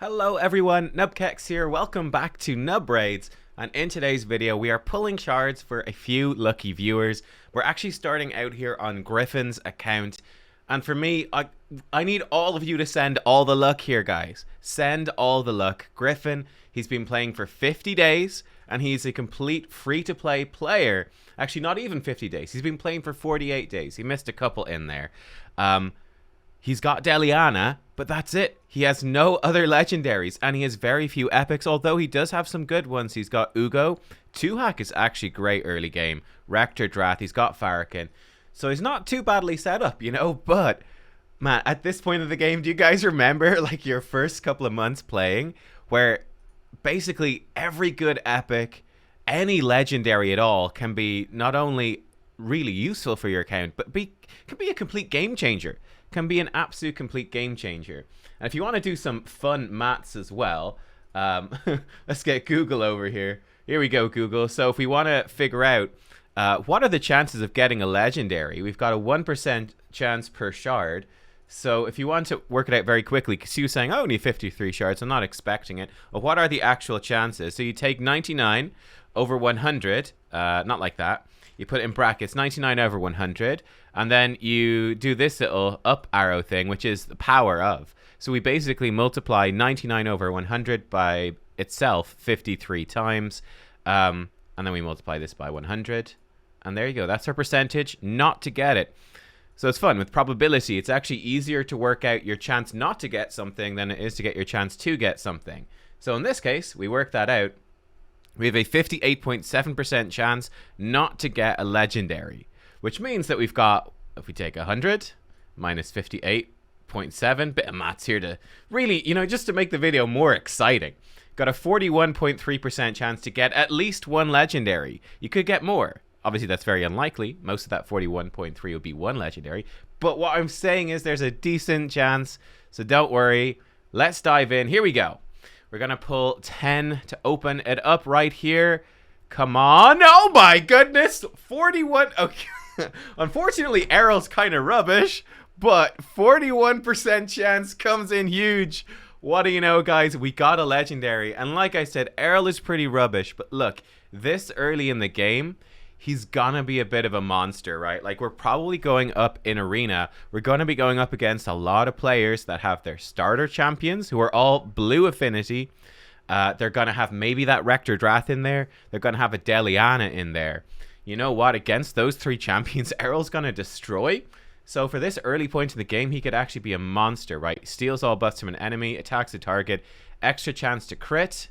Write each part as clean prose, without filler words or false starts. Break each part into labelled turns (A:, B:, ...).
A: Hello everyone, nubkeks here. Welcome back to Nub Raids. And in today's video, we are pulling shards for a few lucky viewers. We're actually starting out here on Griffin's account. And for me, I need all of you to send all the luck here, guys. Send all the luck. Griffin, he's been playing for 50 days, and he's a complete free-to-play player. Actually, not even 50 days. He's been playing for 48 days. He missed a couple in there. He's got Deliana, but that's it. He has no other legendaries, and he has very few epics, although he does have some good ones. He's got Ugo. Two-Hack is actually great early game. Rector Drath, he's got Farrakhan. So he's not too badly set up, you know, but, man, at this point of the game, do you guys remember, like, your first couple of months playing, where basically every good epic, any legendary at all, can be not only really useful for your account, but can be a complete game changer. Can be an absolute complete game changer. And if you want to do some fun maths as well, let's get Google over here. Here we go, Google. So if we want to figure out what are the chances of getting a legendary, we've got a 1% chance per shard. So if you want to work it out very quickly, because you were saying, oh, only 53 shards, I'm not expecting it. Well, what are the actual chances? So you take 99 over 100, not like that. You put it in brackets, 99 over 100, and then you do this little up arrow thing, which is the power of. So we basically multiply 99 over 100 by itself 53 times, and then we multiply this by 100, and there you go. That's our percentage not to get it. So it's fun. With probability, it's actually easier to work out your chance not to get something than it is to get your chance to get something. So in this case, we work that out. We have a 58.7% chance not to get a legendary, which means that we've got, if we take 100 minus 58.7, bit of maths here to really, you know, just to make the video more exciting. Got a 41.3% chance to get at least one legendary. You could get more. Obviously, that's very unlikely. Most of that 41.3 would be one legendary. But what I'm saying is there's a decent chance, so don't worry. Let's dive in. Here we go. We're going to pull 10 to open it up right here. Come on. Oh my goodness. 41. Okay. Unfortunately, Eriel's kind of rubbish, but 41% chance comes in huge. What do you know, guys? We got a legendary. And like I said, Eriel is pretty rubbish. But look, this early in the game, he's gonna be a bit of a monster, right? Like, we're probably going up in arena. We're gonna be going up against a lot of players that have their starter champions who are all blue affinity. They're gonna have maybe that Rector Drath in there. They're gonna have a Deliana in there. You know what? Against those three champions, Eriel's gonna destroy. So for this early point in the game, he could actually be a monster, right? Steals all buffs from an enemy, attacks a target, extra chance to crit.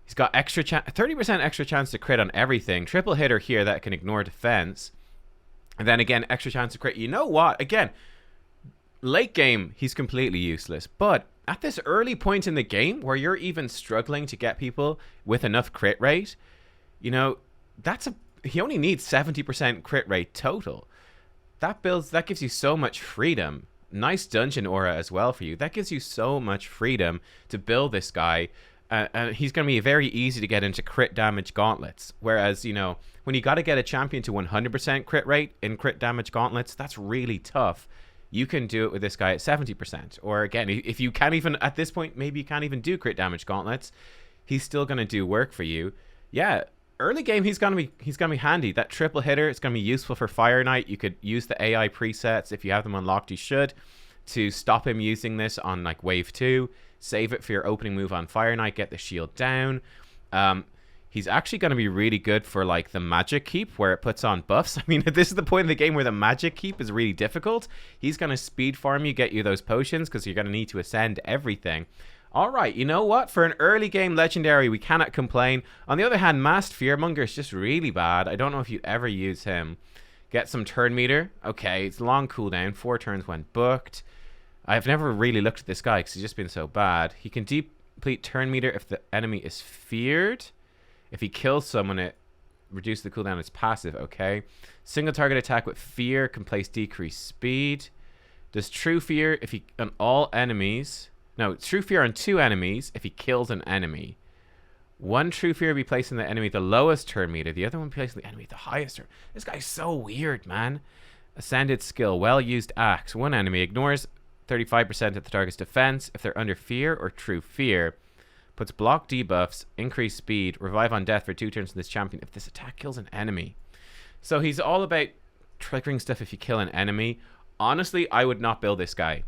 A: He's got 30% extra chance to crit on everything. Triple hitter here that can ignore defense. And then again, extra chance to crit. You know what? Again, late game, he's completely useless. But at this early point in the game where you're even struggling to get people with enough crit rate, you know, he only needs 70% crit rate total. That gives you so much freedom. Nice dungeon aura as well for you. That gives you so much freedom to build this guy. And he's going to be very easy to get into crit damage gauntlets. Whereas, you know, when you got to get a champion to 100% crit rate in crit damage gauntlets, that's really tough. You can do it with this guy at 70%. Or again, if you can't even, at this point, maybe you can't even do crit damage gauntlets, he's still going to do work for you. Yeah, early game, he's going to be handy. That triple hitter, it's going to be useful for Fire Knight. You could use the AI presets. If you have them unlocked, you should, to stop him using this on like wave 2. Save it for your opening move on Fire Knight, get the shield down. He's actually going to be really good for like the magic keep where it puts on buffs. I mean, this is the point in the game where the magic keep is really difficult. He's going to speed farm you, get you those potions because you're going to need to ascend everything. All right, you know what? For an early game legendary, we cannot complain. On the other hand, Masked Fearmonger is just really bad. I don't know if you'd ever use him. Get some turn meter. Okay, it's long cooldown. 4 turns when booked. I've never really looked at this guy because he's just been so bad. He can deplete turn meter if the enemy is feared. If he kills someone, it reduces the cooldown. It's passive, okay. Single target attack with fear can place decreased speed. Does true fear if he on all enemies. No, true fear on 2 enemies if he kills an enemy. 1 true fear will be placing the enemy the lowest turn meter. The other one placing the enemy the highest turn. This guy's so weird, man. Ascended skill. Well used axe. 1 enemy ignores 35% of the target's defense if they're under fear or true fear. Puts block debuffs, increased speed, revive on death for 2 turns to this champion if this attack kills an enemy. So he's all about triggering stuff if you kill an enemy. Honestly, I would not build this guy.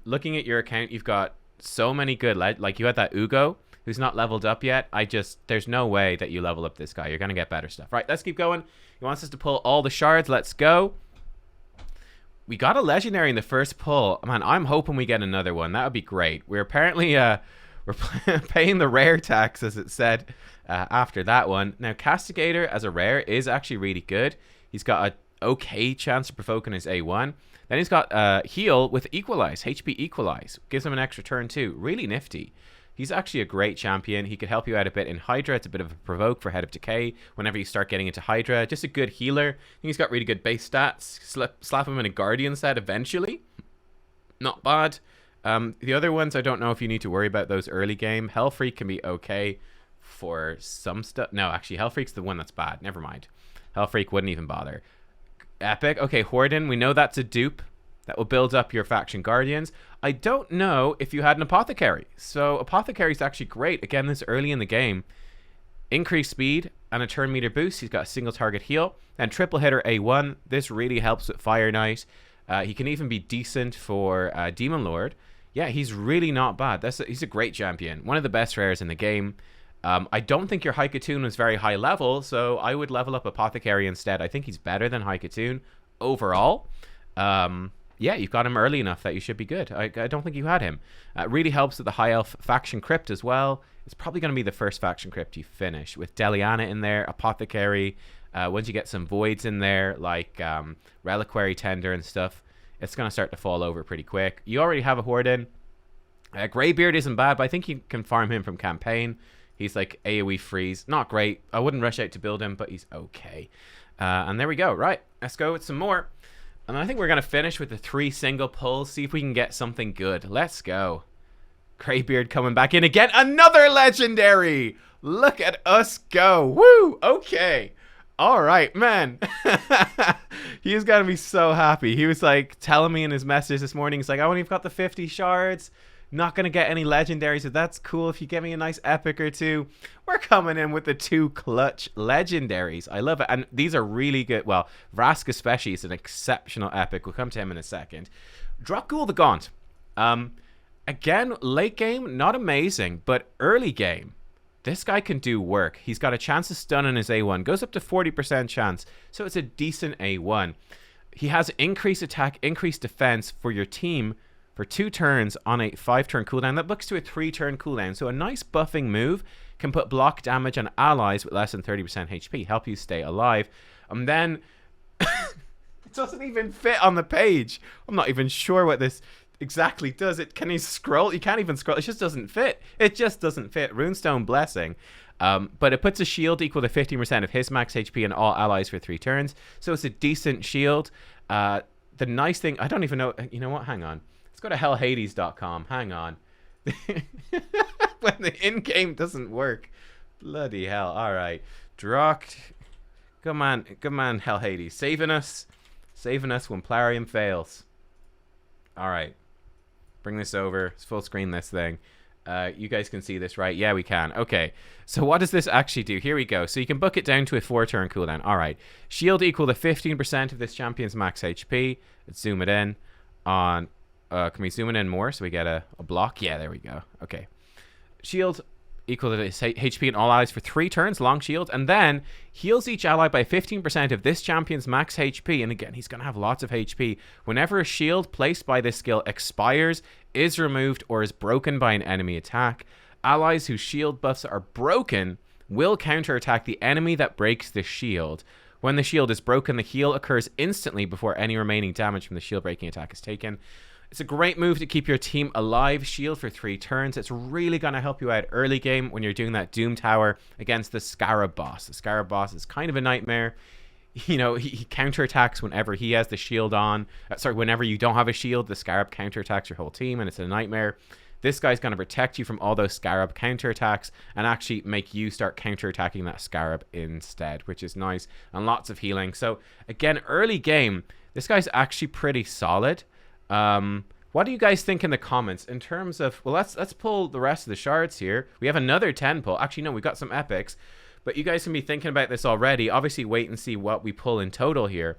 A: Looking at your account, you've got so many good, like you had that Ugo, who's not leveled up yet. There's no way that you level up this guy. You're going to get better stuff. Right, let's keep going. He wants us to pull all the shards. Let's go. We got a legendary in the first pull. Man, I'm hoping we get another one. That would be great. We're apparently, we're paying the rare tax, as it said, after that one. Now, Castigator as a rare is actually really good. He's got a okay chance of provoking his A1. Then he's got heal with equalize, HP equalize. Gives him an extra turn too. Really nifty. He's actually a great champion. He could help you out a bit in Hydra. It's a bit of a provoke for Head of Decay whenever you start getting into Hydra. Just a good healer. I think he's got really good base stats. Slap him in a Guardian set eventually. Not bad. The other ones, I don't know if you need to worry about those early game. Hellfreak can be okay for some stuff. No, actually, Hellfreak's the one that's bad. Never mind. Hellfreak wouldn't even bother. Epic. Okay, Horden. We know that's a dupe. That will build up your faction guardians. I don't know if you had an Apothecary. So Apothecary is actually great. Again, this early in the game. Increased speed and a turn meter boost. He's got a single target heal. And triple hitter A1. This really helps with Fire Knight. He can even be decent for Demon Lord. Yeah, he's really not bad. He's a great champion. One of the best rares in the game. I don't think your Haikatoon was very high level, so I would level up Apothecary instead. I think he's better than Haikatoon overall. Yeah, you've got him early enough that you should be good. I don't think you had him. Really helps with the High Elf faction crypt as well. It's probably going to be the first faction crypt you finish with Deliana in there, Apothecary. Once you get some voids in there, like Reliquary Tender and stuff, it's going to start to fall over pretty quick. You already have a Horden. Greatbeard isn't bad, but I think you can farm him from campaign. He's like AoE freeze. Not great. I wouldn't rush out to build him, but he's okay. And there we go. Right, let's go with some more. And I think we're going to finish with the 3 single pulls. See if we can get something good. Let's go. Greatbeard coming back in again. Another legendary. Look at us go. Woo. Okay. All right, man. He's going to be so happy. He was like telling me in his message this morning. He's like, I only got the 50 shards. Not going to get any legendaries, so that's cool if you get me a nice epic or 2. We're coming in with the 2 clutch legendaries. I love it. And these are really good. Well, Vrask especially is an exceptional epic. We'll come to him in a second. Dropghoul the Gaunt. Again, late game, not amazing, but early game, this guy can do work. He's got a chance of stunning his A1. Goes up to 40% chance, so it's a decent A1. He has increased attack, increased defense for your team for 2 turns on a 5-turn cooldown. That books to a 3-turn cooldown. So a nice buffing move can put block damage on allies with less than 30% HP. Help you stay alive. And then it doesn't even fit on the page. I'm not even sure what this exactly does. Can he scroll? You can't even scroll. It just doesn't fit. It just doesn't fit. Runestone Blessing. But it puts a shield equal to 15% of his max HP and all allies for 3 turns. So it's a decent shield. The nice thing, I don't even know. You know what? Hang on. Go to hellhades.com. Hang on. When the in-game doesn't work. Bloody hell. All right. Drocked. Come on, Hellhades. Saving us when Plarium fails. All right. Bring this over. Let's full screen this thing. You guys can see this, right? Yeah, we can. Okay. So what does this actually do? Here we go. So you can book it down to a 4-turn cooldown. All right. Shield equal to 15% of this champion's max HP. Let's zoom it in on... can we zoom in more so we get a block? Yeah, there we go. Okay. Shield equal to HP and all allies for 3 turns, long shield, and then heals each ally by 15% of this champion's max HP. And again, he's going to have lots of HP. Whenever a shield placed by this skill expires, is removed, or is broken by an enemy attack, allies whose shield buffs are broken will counterattack the enemy that breaks the shield. When the shield is broken, the heal occurs instantly before any remaining damage from the shield breaking attack is taken. It's a great move to keep your team alive. Shield for 3 turns. It's really going to help you out early game when you're doing that Doom Tower against the Scarab boss. The Scarab boss is kind of a nightmare. You know, he counterattacks whenever he has the shield on. Whenever you don't have a shield, the Scarab counterattacks your whole team, and it's a nightmare. This guy's going to protect you from all those Scarab counterattacks and actually make you start counterattacking that Scarab instead, which is nice, and lots of healing. So, again, early game, this guy's actually pretty solid. What do you guys think in the comments in terms of, well, let's pull the rest of the shards here. We have another 10 pull. Actually, no, we got some epics. But you guys can be thinking about this already. Obviously, wait and see what we pull in total here.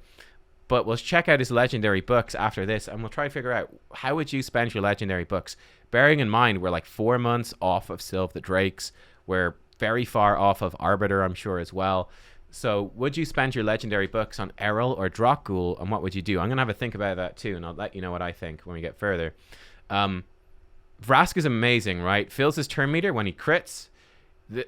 A: But we'll check out his legendary books after this, and we'll try to figure out how would you spend your legendary books. Bearing in mind, we're like 4 months off of Sylve the Drakes. We're very far off of Arbiter, I'm sure, as well. So would you spend your legendary books on Eriel or Drokgul, and what would you do? I'm going to have a think about that too, and I'll let you know what I think when we get further. Vrask is amazing, right? Fills his turn meter when he crits.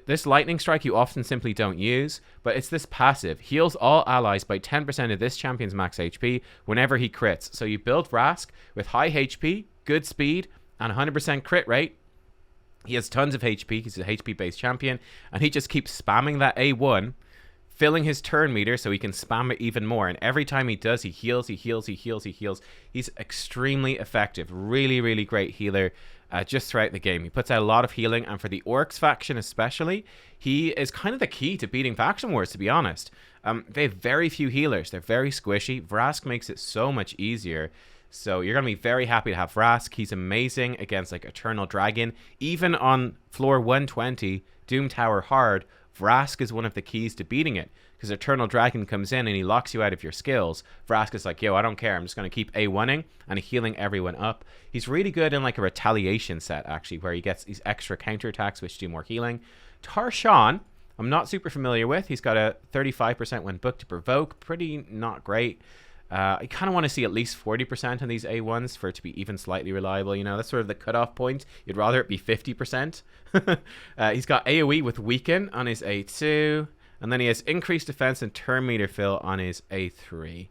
A: This lightning strike you often simply don't use, but it's this passive. Heals all allies by 10% of this champion's max HP whenever he crits. So you build Vrask with high HP, good speed, and 100% crit rate. He has tons of HP. He's a HP-based champion, and he just keeps spamming that A1, filling his turn meter so he can spam it even more. And every time he does, he heals, he heals, he heals, he heals. He's extremely effective. Really, really great healer just throughout the game. He puts out a lot of healing, and for the Orcs faction especially, he is kind of the key to beating faction wars, to be honest. They have very few healers. They're very squishy. Vrask makes it so much easier. So you're going to be very happy to have Vrask. He's amazing against like Eternal Dragon. Even on floor 120, Doom Tower hard, Vrask is one of the keys to beating it, because Eternal Dragon comes in and he locks you out of your skills. Vrask is like, yo, I don't care. I'm just going to keep A1ing and healing everyone up. He's really good in like a retaliation set, actually, where he gets these extra counterattacks which do more healing. Tarshan, I'm not super familiar with. He's got a 35% when booked to provoke. Pretty not great. I kind of want to see at least 40% on these A1s for it to be even slightly reliable. You know, that's sort of the cutoff point. You'd rather it be 50%. He's got AoE with Weaken on his A2. And then he has increased defense and turn meter fill on his A3.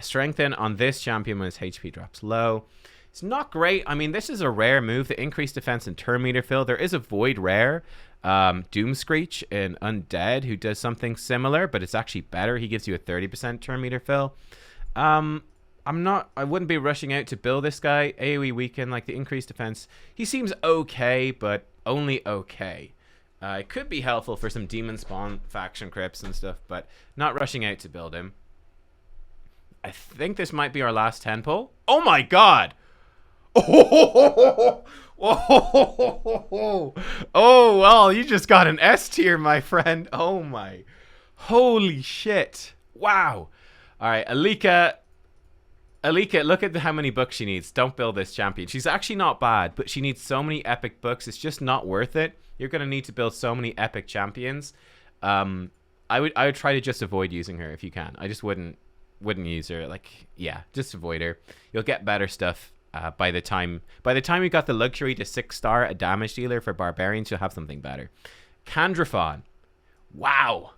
A: Strengthen on this champion when his HP drops low. It's not great. I mean, this is a rare move, the increased defense and turn meter fill. There is a void rare, Doom Screech in Undead, who does something similar, but it's actually better. He gives you a 30% turn meter fill. I wouldn't be rushing out to build this guy. AoE weaken, like the increased defense. He seems okay, but only okay. It could be helpful for some demon spawn faction crypts and stuff, but not rushing out to build him. I think this might be our last 10 pull. Oh my god! Oh, oh, well, you just got an S tier, my friend. Oh my. Holy shit. Wow. All right, Alika, look at how many books she needs. Don't build this champion. She's actually not bad, but she needs so many epic books. It's just not worth it. You're going to need to build so many epic champions. I would try to just avoid using her if you can. I just wouldn't use her. Like, yeah, just avoid her. You'll get better stuff. By the time you got the luxury to 6-star a damage dealer for barbarians, you'll have something better. Candraphon. Wow,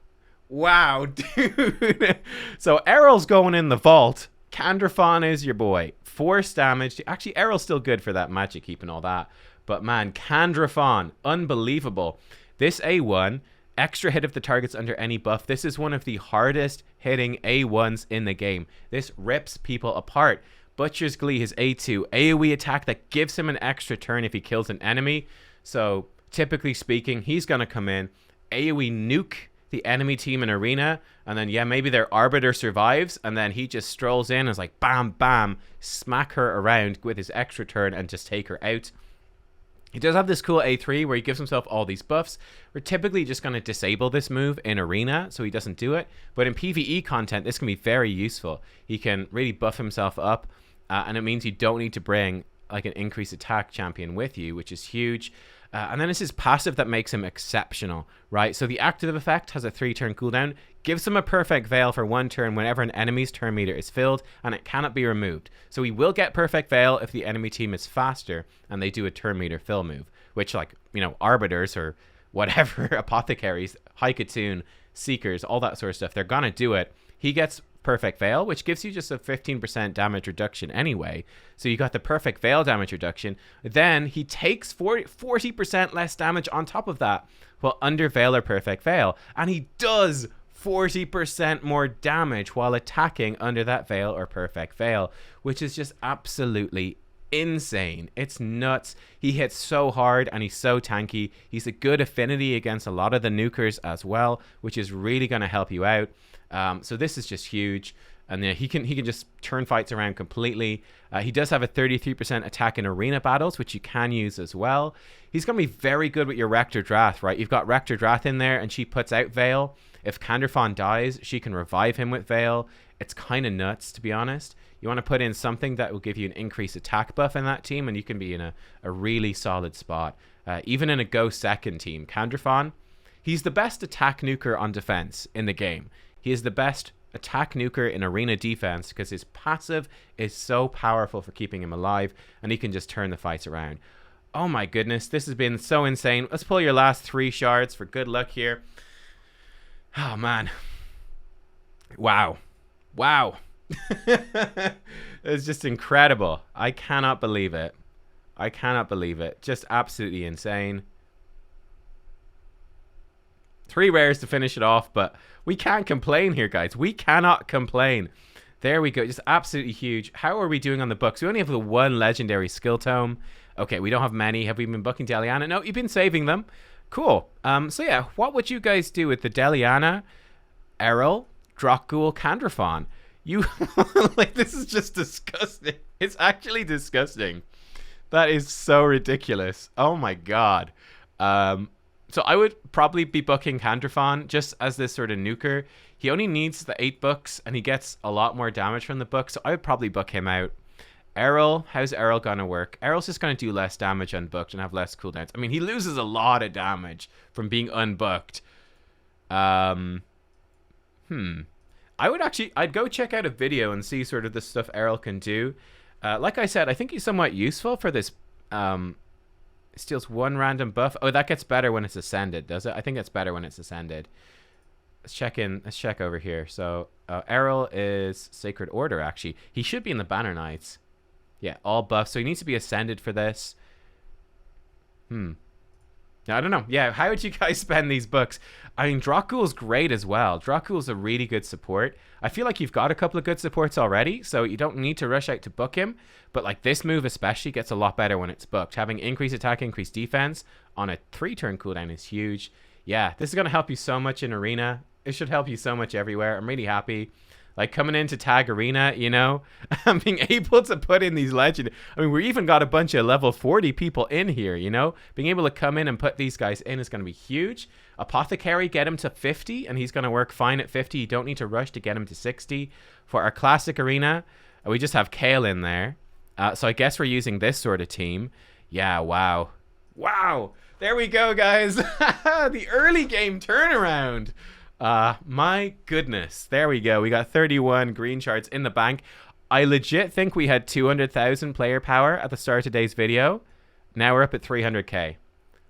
A: dude. So Eriel's going in the vault. Candraphon is your boy. Force damage. Actually, Eriel's still good for that magic heap and all that. But man, Candraphon, unbelievable. This A1, extra hit if the target's under any buff. This is one of the hardest hitting A1s in the game. This rips people apart. Butcher's Glee, his A2, AoE attack that gives him an extra turn if he kills an enemy. So, typically speaking, he's going to come in, AoE nuke the enemy team in arena, and then, yeah, maybe their Arbiter survives, and then he just strolls in and is like, bam, bam, smack her around with his extra turn and just take her out. He does have this cool A3 where he gives himself all these buffs. We're typically just going to disable this move in arena so he doesn't do it. But in PvE content, this can be very useful. He can really buff himself up. And it means you don't need to bring like an increased attack champion with you, which is huge. And then it's his passive that makes him exceptional, right? So the active effect has a 3-turn cooldown, gives him a perfect veil for 1 turn whenever an enemy's turn meter is filled, and it cannot be removed. So he will get perfect veil if the enemy team is faster and they do a turn meter fill move, which, like, you know, arbiters or whatever, apothecaries, Haikatune, seekers, all that sort of stuff, they're gonna do it. He gets perfect veil, which gives you just a 15% damage reduction anyway. So you got the perfect veil damage reduction. Then he takes 40% less damage on top of that while under veil or perfect veil. And he does 40% more damage while attacking under that veil or perfect veil, which is just absolutely insane. It's nuts. He hits so hard and he's so tanky. He's a good affinity against a lot of the nukers as well, which is really going to help you out. So this is just huge. And he can just turn fights around completely. He does have a 33% attack in arena battles, which you can use as well. He's going to be very good with your Rector Drath, right? You've got Rector Drath in there, and she puts out Veil. If Candraphon dies, she can revive him with Veil. It's kind of nuts, to be honest. You want to put in something that will give you an increased attack buff in that team, and you can be in a really solid spot. Even in a go second team, Candraphon, he's the best attack nuker on defense in the game. He is the best attack nuker in arena defense because his passive is so powerful for keeping him alive, and he can just turn the fights around. Oh my goodness, this has been so insane. Let's pull your last 3 shards for good luck here. Oh man. Wow. It's just incredible. I cannot believe it. Just absolutely insane. 3 rares to finish it off, but we can't complain here, guys. We cannot complain. There we go. Just absolutely huge. How are we doing on the books? We only have the 1 legendary skill tome. Okay, we don't have many. Have we been booking Deliana? No, you've been saving them. Cool. So yeah, what would you guys do with the Deliana, Eriel, Dracghoul, Candraphon? You like, this is just disgusting. It's actually disgusting. That is so ridiculous. Oh my god. So I would probably be booking Candraphon just as this sort of nuker. He only needs the 8 books, and he gets a lot more damage from the book, so I would probably book him out. Eriel, how's Eriel gonna work? Eriel's just gonna do less damage unbooked and have less cooldowns. I mean, he loses a lot of damage from being unbooked. I'd go check out a video and see sort of the stuff Eriel can do. Like I said, I think he's somewhat useful for this. Steals 1 random buff. Oh, that gets better when it's ascended, does it? I think it's better when it's ascended. Let's check over here. So Eriel is Sacred Order, actually. He should be in the Banner Knights. Yeah, all buffs. So he needs to be ascended for this. I don't know. Yeah, how would you guys spend these books? I mean, Dracghoul's great as well. Dracghoul's a really good support. I feel like you've got a couple of good supports already, so you don't need to rush out to book him. But like this move especially gets a lot better when it's booked. Having increased attack, increased defense on a 3-turn cooldown is huge. Yeah, this is going to help you so much in Arena. It should help you so much everywhere. I'm really happy. Like coming into Tag Arena, you know, and being able to put in these legend. I mean, we even got a bunch of level 40 people in here, you know. Being able to come in and put these guys in is going to be huge. Apothecary, get him to 50, and he's going to work fine at 50. You don't need to rush to get him to 60. For our Classic Arena, we just have Kale in there. So I guess we're using this sort of team. Yeah, wow. Wow. There we go, guys. The early game turnaround. My goodness. There we go. We got 31 green shards in the bank. I legit think we had 200,000 player power at the start of today's video. Now we're up at 300k.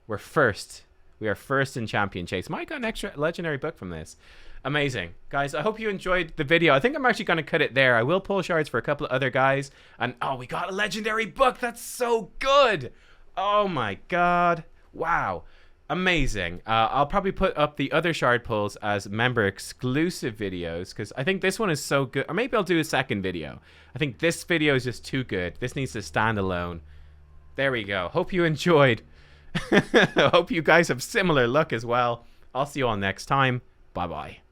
A: We're first. We are first in Champion Chase. Might got an extra legendary book from this. Amazing. Guys, I hope you enjoyed the video. I think I'm actually going to cut it there. I will pull shards for a couple of other guys. And oh, we got a legendary book. That's so good. Oh my god. Wow. Amazing. I'll probably put up the other shard pulls as member exclusive videos because I think this one is so good. Or maybe I'll do a second video. I think this video is just too good. This needs to stand alone. There we go. Hope you enjoyed. Hope you guys have similar luck as well. I'll see you all next time. Bye-bye.